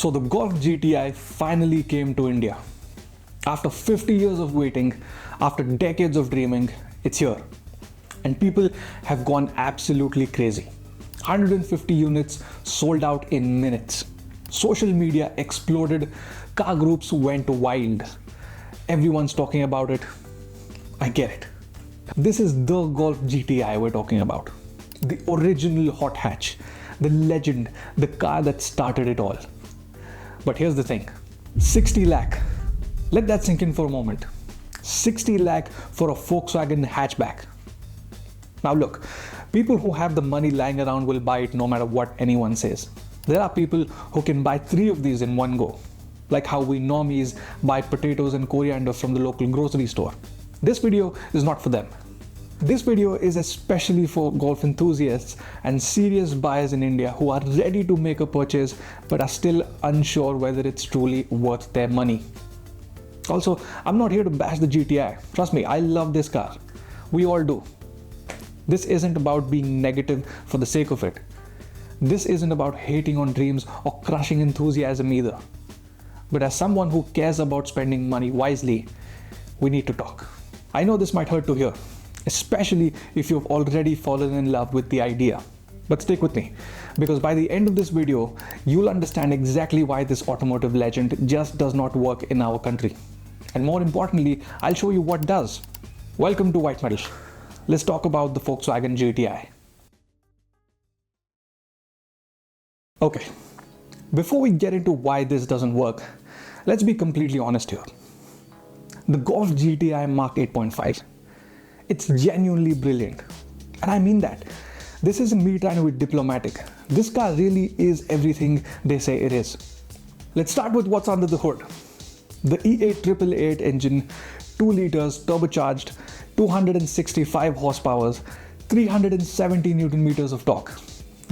So the Golf GTI finally came to India. After 50 years of waiting, after decades of dreaming, it's here. And people have gone absolutely crazy. 150 units sold out in minutes. Social media exploded, car groups went wild. Everyone's talking about it. I get it. This is the Golf GTI we're talking about. The original hot hatch, the legend, the car that started it all. But here's the thing, 60 lakh. Let that sink in for a moment. 60 lakh for a Volkswagen hatchback. Now look, people who have the money lying around will buy it no matter what anyone says. There are people who can buy 3 of these in one go, like how we normies buy potatoes and coriander from the local grocery store. This video is not for them. This video is especially for golf enthusiasts and serious buyers in India who are ready to make a purchase but are still unsure whether it's truly worth their money. Also, I'm not here to bash the GTI. Trust me, I love this car. We all do. This isn't about being negative for the sake of it. This isn't about hating on dreams or crushing enthusiasm either. But as someone who cares about spending money wisely, we need to talk. I know this might hurt to hear, especially if you've already fallen in love with the idea. But stick with me, because by the end of this video, you'll understand exactly why this automotive legend just does not work in our country. And more importantly, I'll show you what does. Welcome to White Metal. Let's talk about the Volkswagen GTI. Okay, before we get into why this doesn't work, let's be completely honest here. The Golf GTI Mark 8.5. It's genuinely brilliant. And I mean that. This isn't me trying to be diplomatic. This car really is everything they say it is. Let's start with what's under the hood. The E8 888 engine, 2 liters turbocharged, 265 horsepower, 370 Newton meters of torque.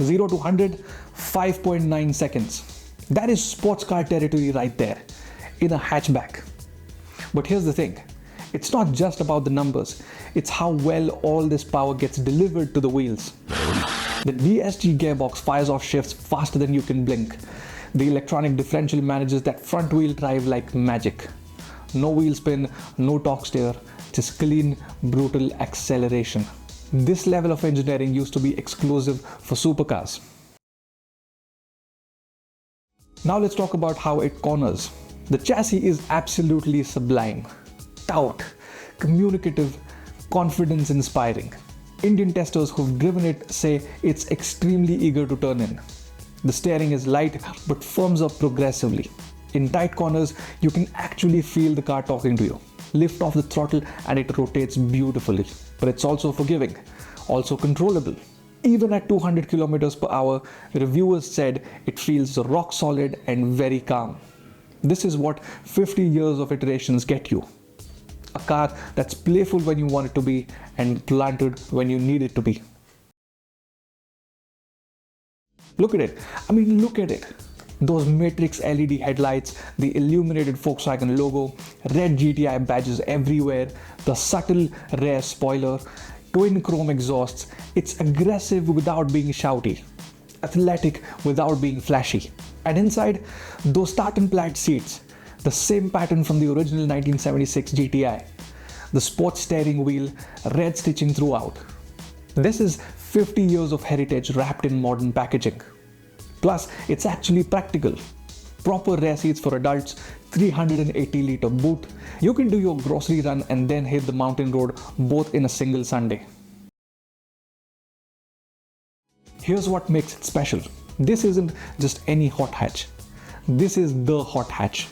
0 to 100, 5.9 seconds. That is sports car territory right there, in a hatchback. But here's the thing. It's not just about the numbers, it's how well all this power gets delivered to the wheels. The DSG gearbox fires off shifts faster than you can blink. The electronic differential manages that front wheel drive like magic. No wheel spin, no torque steer, just clean, brutal acceleration. This level of engineering used to be exclusive for supercars. Now let's talk about how it corners. The chassis is absolutely sublime. Stout, communicative, confidence-inspiring. Indian testers who've driven it say it's extremely eager to turn in. The steering is light but firms up progressively. In tight corners, you can actually feel the car talking to you. Lift off the throttle and it rotates beautifully. But it's also forgiving, also controllable. Even at 200 kilometers per hour, reviewers said it feels rock solid and very calm. This is what 50 years of iterations get you. A car that's playful when you want it to be and planted when you need it to be. Look at it. I mean, look at it. Those matrix LED headlights, the illuminated Volkswagen logo, red GTI badges everywhere, the subtle rear spoiler, twin chrome exhausts. It's aggressive without being shouty, athletic without being flashy. And inside, those tartan plaid seats, the same pattern from the original 1976 GTI. The sports steering wheel, red stitching throughout. This is 50 years of heritage wrapped in modern packaging. Plus, it's actually practical. Proper rear seats for adults, 380-liter boot. You can do your grocery run and then hit the mountain road both in a single Sunday. Here's what makes it special. This isn't just any hot hatch. This is the hot hatch.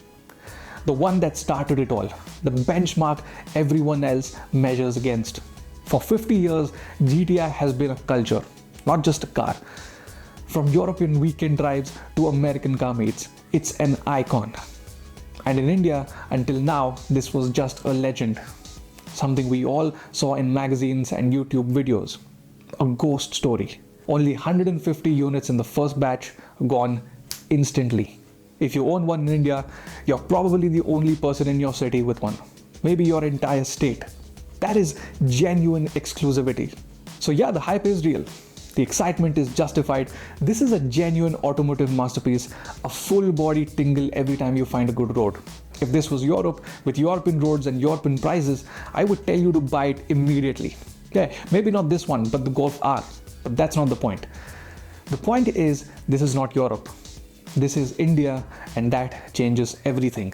The one that started it all, the benchmark everyone else measures against. For 50 years, GTI has been a culture, not just a car. From European weekend drives to American car meets, it's an icon. And in India, until now, this was just a legend. Something we all saw in magazines and YouTube videos. A ghost story. Only 150 units in the first batch, gone instantly. If you own one in India, you're probably the only person in your city with one. Maybe your entire state. That is genuine exclusivity. So yeah, the hype is real. The excitement is justified. This is a genuine automotive masterpiece, a full body tingle every time you find a good road. If this was Europe, with European roads and European prices, I would tell you to buy it immediately. Okay, maybe not this one, but the Golf R. But that's not the point. The point is, this is not Europe. This is India, and that changes everything.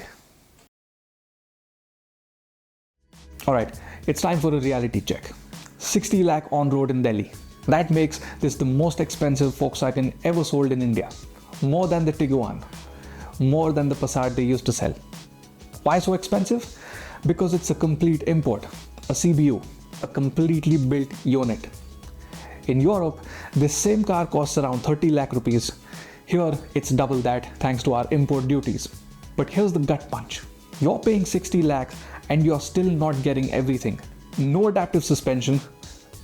Alright, it's time for a reality check. 60 lakh on road in Delhi. That makes this the most expensive Volkswagen ever sold in India. More than the Tiguan. More than the Passat they used to sell. Why so expensive? Because it's a complete import. A CBU. A completely built unit. In Europe, this same car costs around 30 lakh rupees. Here, it's double that thanks to our import duties. But here's the gut punch. You're paying 60 lakh and you're still not getting everything. No adaptive suspension,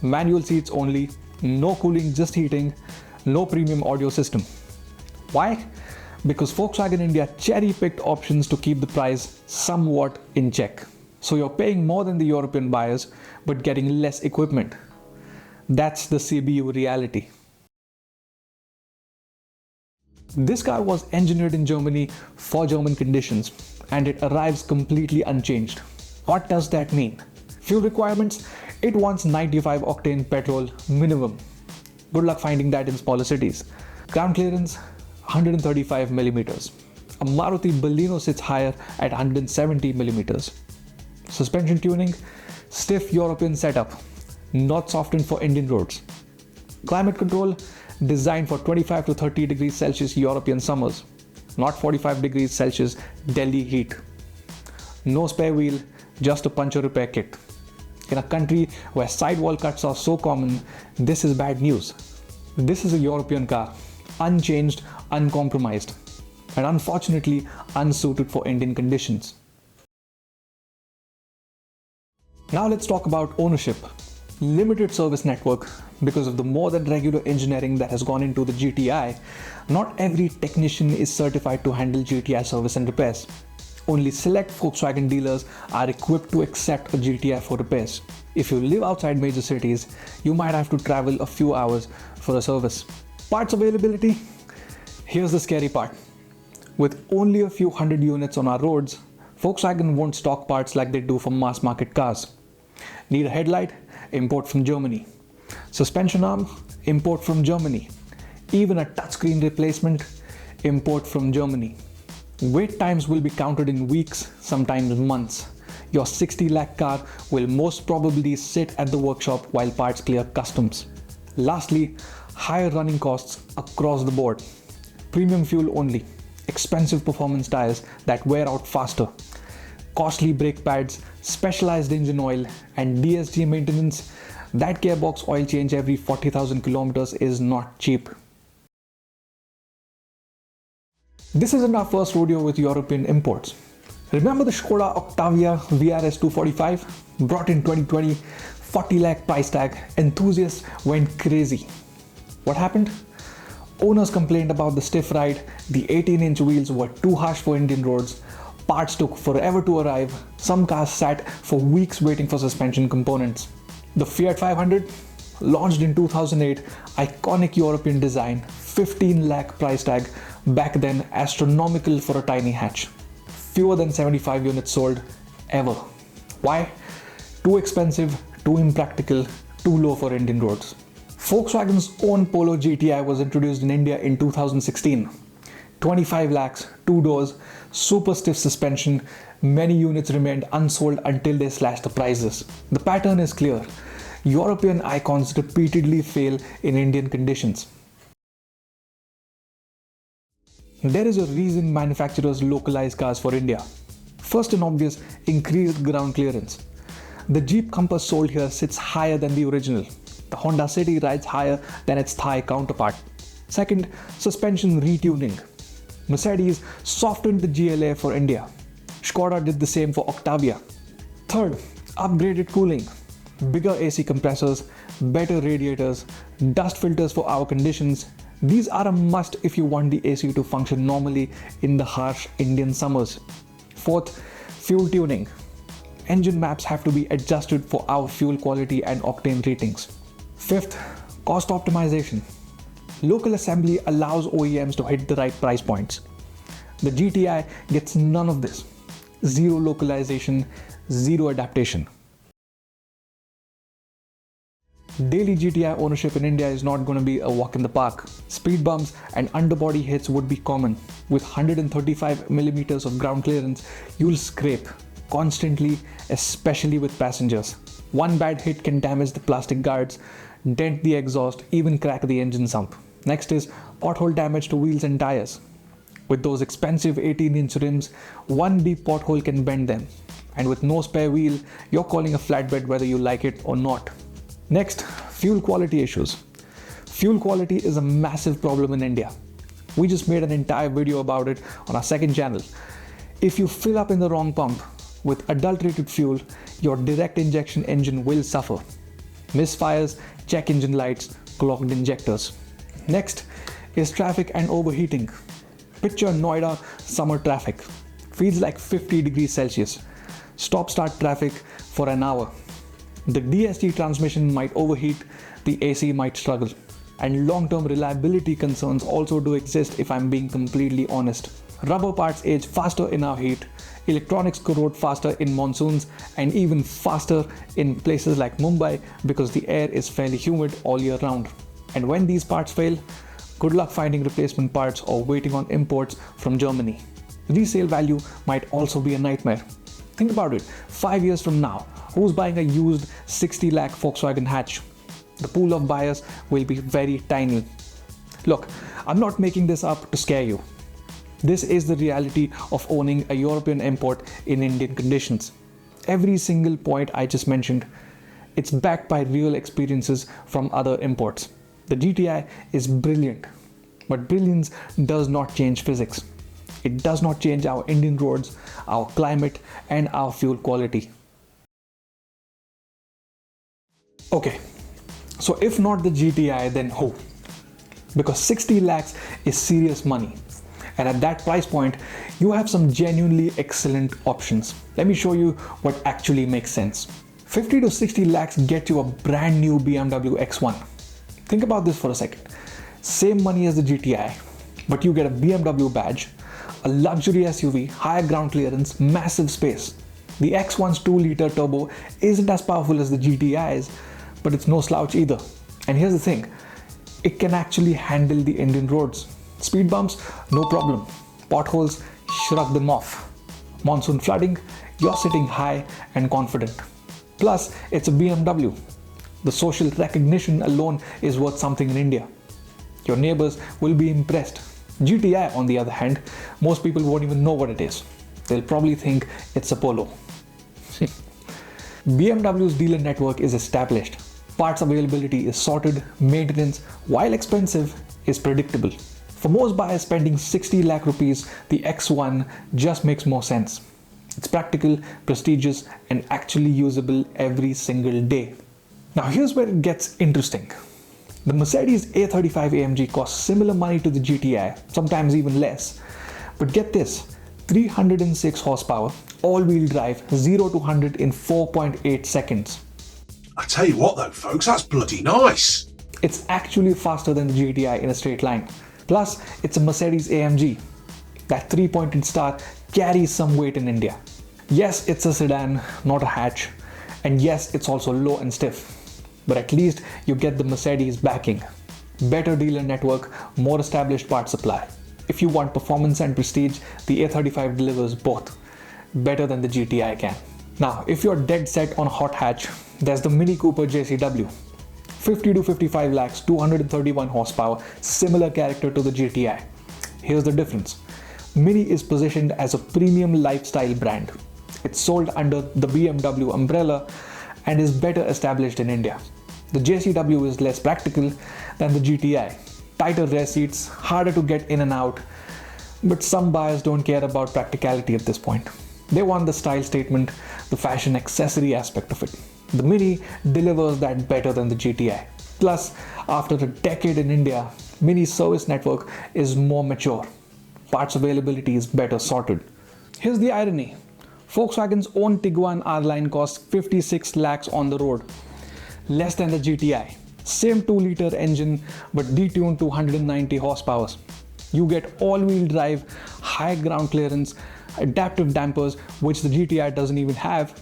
manual seats only, no cooling, just heating, no premium audio system. Why? Because Volkswagen India cherry-picked options to keep the price somewhat in check. So you're paying more than the European buyers, but getting less equipment. That's the CBU reality. This car was engineered in Germany for German conditions, and it arrives completely unchanged. What does that mean? Fuel requirements? It wants 95 octane petrol minimum. Good luck finding that in smaller cities. Ground clearance? 135 millimeters. A Maruti Baleno sits higher at 170 millimeters. Suspension tuning? Stiff European setup, not softened for Indian roads. Climate control? Designed for 25 to 30 degrees Celsius European summers, not 45 degrees Celsius Delhi heat. No spare wheel, just a puncture repair kit. In a country where sidewall cuts are so common, this is bad news. This is a European car, unchanged, uncompromised, and unfortunately unsuited for Indian conditions. Now let's talk about ownership. Limited service network. Because of the more than regular engineering that has gone into the GTI, not every technician is certified to handle GTI service and repairs. Only select Volkswagen dealers are equipped to accept a GTI for repairs. If you live outside major cities, you might have to travel a few hours for a service. Parts availability? Here's the scary part. With only a few hundred units on our roads, Volkswagen won't stock parts like they do for mass market cars. Need a headlight? Import from Germany. Suspension arm? Import from Germany. Even a touchscreen replacement? Import from Germany. Wait times will be counted in weeks, sometimes months. Your 60 lakh car will most probably sit at the workshop while parts clear customs. Lastly, higher running costs across the board. Premium fuel only. Expensive performance tires that wear out faster. Costly brake pads, specialized engine oil, and DSG maintenance. That gearbox oil change every 40,000 kilometers is not cheap. This isn't our first rodeo with European imports. Remember the Skoda Octavia VRS 245? Brought in 2020, 40 lakh price tag, enthusiasts went crazy. What happened? Owners complained about the stiff ride, the 18-inch wheels were too harsh for Indian roads, parts took forever to arrive, some cars sat for weeks waiting for suspension components. The Fiat 500, launched in 2008, iconic European design, 15 lakh price tag, back then astronomical for a tiny hatch. Fewer than 75 units sold ever. Why? Too expensive, too impractical, too low for Indian roads. Volkswagen's own Polo GTI was introduced in India in 2016. 25 lakhs, 2 doors, super stiff suspension, many units remained unsold until they slashed the prices. The pattern is clear. European icons repeatedly fail in Indian conditions. There is a reason manufacturers localize cars for India. First and obvious, increased ground clearance. The Jeep Compass sold here sits higher than the original. The Honda City rides higher than its Thai counterpart. Second, suspension retuning. Mercedes softened the GLA for India. Skoda did the same for Octavia. Third, upgraded cooling. Bigger AC compressors, better radiators, dust filters for our conditions. These are a must if you want the AC to function normally in the harsh Indian summers. Fourth, fuel tuning. Engine maps have to be adjusted for our fuel quality and octane ratings. Fifth, Cost optimization. Local assembly allows OEMs to hit the right price points. The GTI gets none of this. Zero localization, zero adaptation. Daily GTI ownership in India is not going to be a walk in the park. Speed bumps and underbody hits would be common. With 135 millimeters of ground clearance, you'll scrape constantly, especially with passengers. One bad hit can damage the plastic guards, dent the exhaust, even crack the engine sump. Next is pothole damage to wheels and tires. With those expensive 18-inch rims, one deep pothole can bend them. And with no spare wheel, you're calling a flatbed whether you like it or not. Next, fuel quality issues. Fuel quality is a massive problem in India. We just made an entire video about it on our second channel. If you fill up in the wrong pump with adulterated fuel, your direct injection engine will suffer. Misfires, check engine lights, clogged injectors. Next is traffic and overheating. Picture Noida summer traffic. Feels like 50 degrees Celsius. Stop-start traffic for an hour. The DSG transmission might overheat, the AC might struggle. And long-term reliability concerns also do exist if I'm being completely honest. Rubber parts age faster in our heat, electronics corrode faster in monsoons, and even faster in places like Mumbai because the air is fairly humid all year round. And when these parts fail, good luck finding replacement parts or waiting on imports from Germany. Resale value might also be a nightmare. Think about it, 5 years from now, who's buying a used 60 lakh Volkswagen hatch? The pool of buyers will be very tiny. Look, I'm not making this up to scare you. This is the reality of owning a European import in Indian conditions. Every single point I just mentioned, it's backed by real experiences from other imports. The GTI is brilliant, but brilliance does not change physics. It does not change our Indian roads, our climate, and our fuel quality. Okay, so if not the GTI, then who? Because 60 lakhs is serious money. And at that price point, you have some genuinely excellent options. Let me show you what actually makes sense. 50 to 60 lakhs get you a brand new BMW X1. Think about this for a second. Same money as the GTI, but you get a BMW badge, a luxury SUV, higher ground clearance, massive space. The X1's 2-liter turbo isn't as powerful as the GTI's, but it's no slouch either. And here's the thing, it can actually handle the Indian roads. Speed bumps, no problem. Potholes, shrug them off. Monsoon flooding, you're sitting high and confident. Plus, it's a BMW. The social recognition alone is worth something in India. Your neighbors will be impressed. GTI, on the other hand, most people won't even know what it is. They'll probably think it's a Polo. BMW's dealer network is established. Parts availability is sorted, maintenance, while expensive, is predictable. For most buyers spending 60 lakh rupees, the X1 just makes more sense. It's practical, prestigious, and actually usable every single day. Now here's where it gets interesting. The Mercedes A35 AMG costs similar money to the GTI, sometimes even less. But get this, 306 horsepower, all-wheel drive, 0 to 100 in 4.8 seconds. I tell you what though, folks, that's bloody nice. It's actually faster than the GTI in a straight line. Plus, it's a Mercedes AMG. That 3-pointed star carries some weight in India. Yes, it's a sedan, not a hatch. And yes, it's also low and stiff. But at least you get the Mercedes backing. Better dealer network, more established part supply. If you want performance and prestige, the A35 delivers both. Better than the GTI can. Now, if you're dead set on a hot hatch, there's the Mini Cooper JCW. 50 to 55 lakhs, 231 horsepower, similar character to the GTI. Here's the difference. Mini is positioned as a premium lifestyle brand. It's sold under the BMW umbrella and is better established in India. The JCW is less practical than the GTI. Tighter rear seats, harder to get in and out, but some buyers don't care about practicality at this point. They want the style statement, the fashion accessory aspect of it. The Mini delivers that better than the GTI. Plus, after a decade in India, Mini's service network is more mature. Parts availability is better sorted. Here's the irony. Volkswagen's own Tiguan R-Line costs 56 lakhs on the road, less than the GTI. Same 2-liter engine but detuned to 190 horsepower. You get all-wheel drive, high ground clearance, adaptive dampers, which the GTI doesn't even have.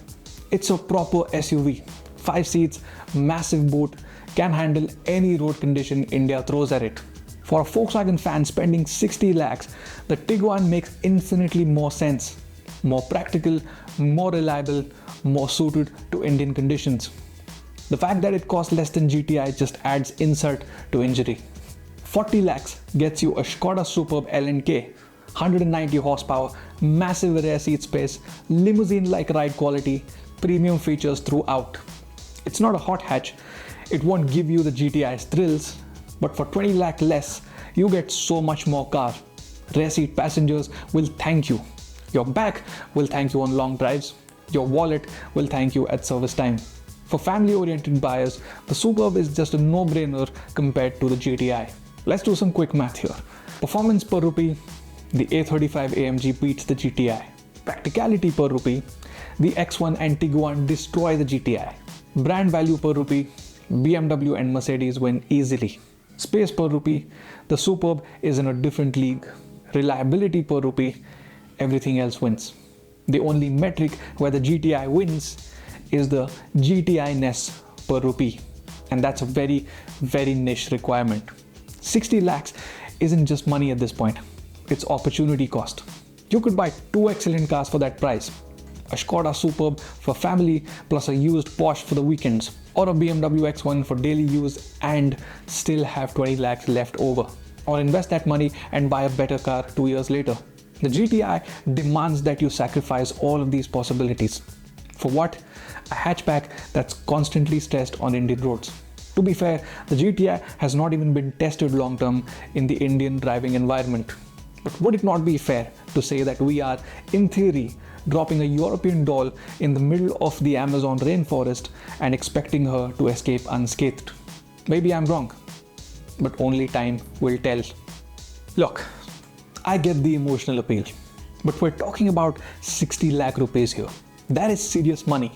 It's a proper SUV. 5 seats, massive boot, can handle any road condition India throws at it. For a Volkswagen fan spending 60 lakhs, the Tiguan makes infinitely more sense. More practical, more reliable, more suited to Indian conditions. The fact that it costs less than GTI just adds insult to injury. 40 lakhs gets you a Skoda Superb LNK, 190 horsepower, massive rear seat space, limousine-like ride quality, premium features throughout. It's not a hot hatch, it won't give you the GTI's thrills, but for 20 lakh less, you get so much more car. Rear seat passengers will thank you. Your back will thank you on long drives. Your wallet will thank you at service time. For family-oriented buyers, the Superb is just a no-brainer compared to the GTI. Let's do some quick math here. Performance per rupee, the A35 AMG beats the GTI. Practicality per rupee, the X1 and Tiguan destroy the GTI. Brand value per rupee, BMW and Mercedes win easily. Space per rupee, the Superb is in a different league. Reliability per rupee, everything else wins. The only metric where the GTI wins is the GTI-ness per rupee, and that's a very, very niche requirement. 60 lakhs isn't just money at this point, it's opportunity cost. You could buy 2 excellent cars for that price. A Skoda Superb for family plus a used Porsche for the weekends, or a BMW X1 for daily use and still have 20 lakhs left over. Or invest that money and buy a better car 2 years later. The GTI demands that you sacrifice all of these possibilities. For what? A hatchback that's constantly stressed on Indian roads. To be fair, the GTI has not even been tested long term in the Indian driving environment. But would it not be fair to say that we are, in theory, dropping a European doll in the middle of the Amazon rainforest and expecting her to escape unscathed? Maybe I'm wrong, but only time will tell. Look, I get the emotional appeal, but we're talking about 60 lakh rupees here. That is serious money.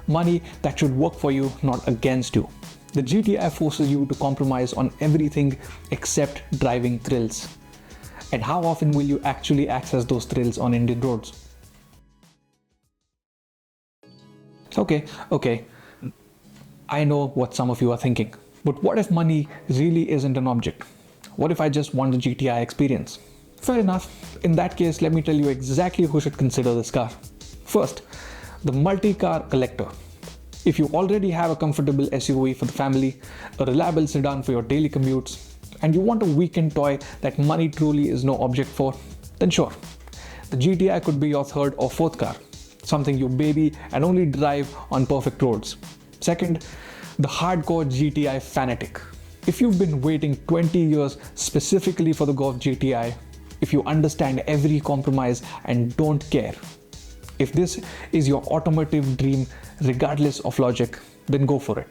Money that should work for you, not against you. The GTI forces you to compromise on everything except driving thrills. And how often will you actually access those thrills on Indian roads? Okay. I know what some of you are thinking. But what if money really isn't an object? What if I just want the GTI experience? Fair enough. In that case, let me tell you exactly who should consider this car. First, the multi-car collector. If you already have a comfortable SUV for the family, a reliable sedan for your daily commutes, and you want a weekend toy that money truly is no object for, then sure, the GTI could be your third or fourth car, something you baby and only drive on perfect roads. Second, the hardcore GTI fanatic. If you've been waiting 20 years specifically for the Golf GTI, if you understand every compromise and don't care, if this is your automotive dream regardless of logic, then go for it.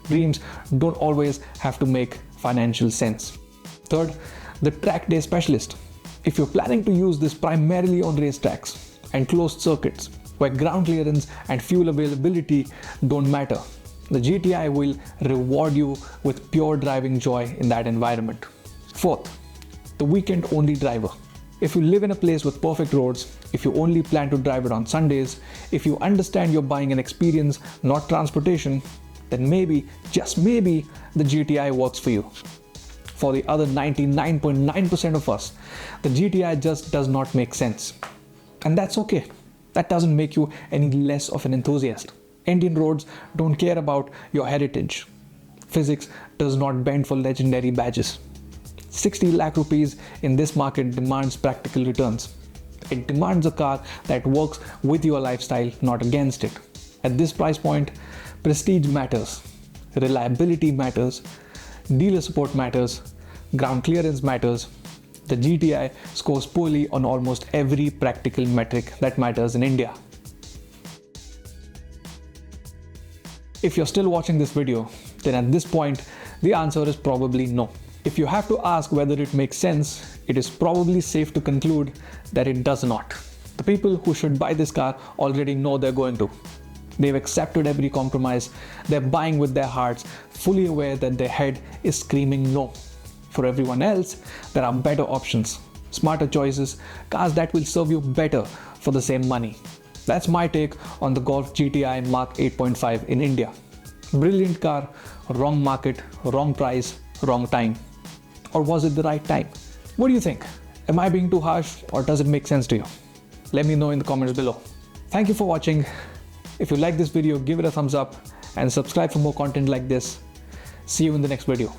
Dreams don't always have to make financial sense. Third, the track day specialist. If you're planning to use this primarily on racetracks and closed circuits where ground clearance and fuel availability don't matter, the GTI will reward you with pure driving joy in that environment. Fourth, the weekend-only driver. If you live in a place with perfect roads, if you only plan to drive it on Sundays, if you understand you're buying an experience, not transportation, then maybe, just maybe, the GTI works for you. For the other 99.9% of us, the GTI just does not make sense. And that's okay. That doesn't make you any less of an enthusiast. Indian roads don't care about your heritage. Physics does not bend for legendary badges. 60 lakh rupees in this market demands practical returns. It demands a car that works with your lifestyle, not against it. At this price point, prestige matters, reliability matters, dealer support matters, ground clearance matters. The GTI scores poorly on almost every practical metric that matters in India. If you're still watching this video, then at this point, the answer is probably no. If you have to ask whether it makes sense, it is probably safe to conclude that it does not. The people who should buy this car already know they're going to. They've accepted every compromise. They're buying with their hearts, fully aware that their head is screaming no. For everyone else, there are better options, smarter choices, cars that will serve you better for the same money. That's my take on the Golf GTI Mark 8.5 in India. Brilliant car, wrong market, wrong price, wrong time. Or was it the right time? What do you think? Am I being too harsh, or does it make sense to you? Let me know in the comments below. Thank you for watching. If you like this video, give it a thumbs up and subscribe for more content like this. See you in the next video.